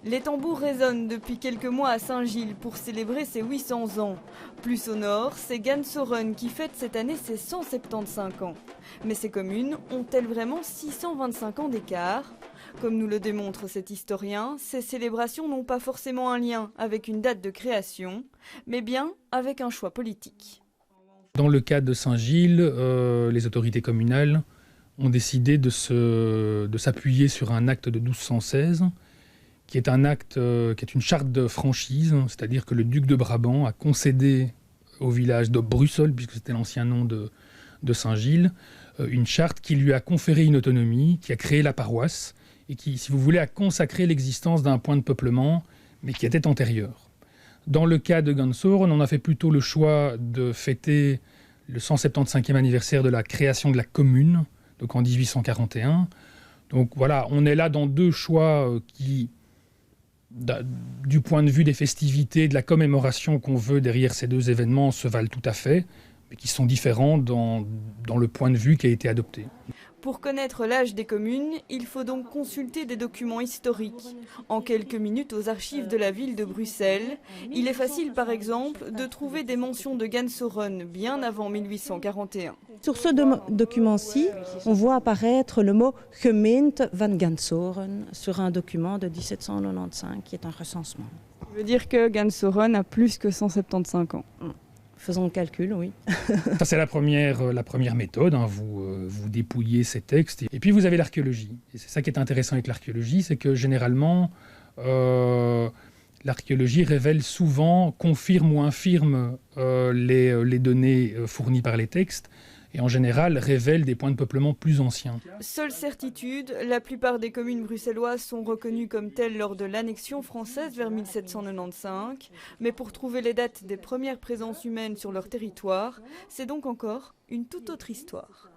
Les tambours résonnent depuis quelques mois à Saint-Gilles pour célébrer ses 800 ans. Plus au nord, c'est Gansoren qui fête cette année ses 175 ans. Mais ces communes ont-elles vraiment 625 ans d'écart ? Comme nous le démontre cet historien, ces célébrations n'ont pas forcément un lien avec une date de création, mais bien avec un choix politique. Dans le cas de Saint-Gilles, les autorités communales ont décidé de s'appuyer sur un acte de 1216, qui est un acte, qui est une charte de franchise, c'est-à-dire que le duc de Brabant a concédé au village de Brussel, puisque c'était l'ancien nom de Saint-Gilles, une charte qui lui a conféré une autonomie, qui a créé la paroisse, et qui, si vous voulez, a consacré l'existence d'un point de peuplement, mais qui était antérieur. Dans le cas de Gansoren, on a fait plutôt le choix de fêter le 175e anniversaire de la création de la commune, donc en 1841. Donc voilà, on est là dans deux choix qui, du point de vue des festivités, de la commémoration qu'on veut derrière ces deux événements, se valent tout à fait, mais qui sont différents dans le point de vue qui a été adopté. Pour connaître l'âge des communes, il faut donc consulter des documents historiques. En quelques minutes aux archives de la ville de Bruxelles, il est facile par exemple de trouver des mentions de Gansoren bien avant 1841. Sur ce document-ci, on voit apparaître le mot « Gemeente van Gansoren » sur un document de 1795 qui est un recensement. Ça veut dire que Gansoren a plus que 175 ans. Faisons le calcul, oui. Ça, c'est la première méthode, hein. Vous dépouillez ces textes. Et puis, vous avez l'archéologie. Et c'est ça qui est intéressant avec l'archéologie, c'est que généralement, l'archéologie révèle souvent, confirme ou infirme les données fournies par les textes, et en général révèle des points de peuplement plus anciens. Seule certitude, la plupart des communes bruxelloises sont reconnues comme telles lors de l'annexion française vers 1795, mais pour trouver les dates des premières présences humaines sur leur territoire, c'est donc encore une toute autre histoire.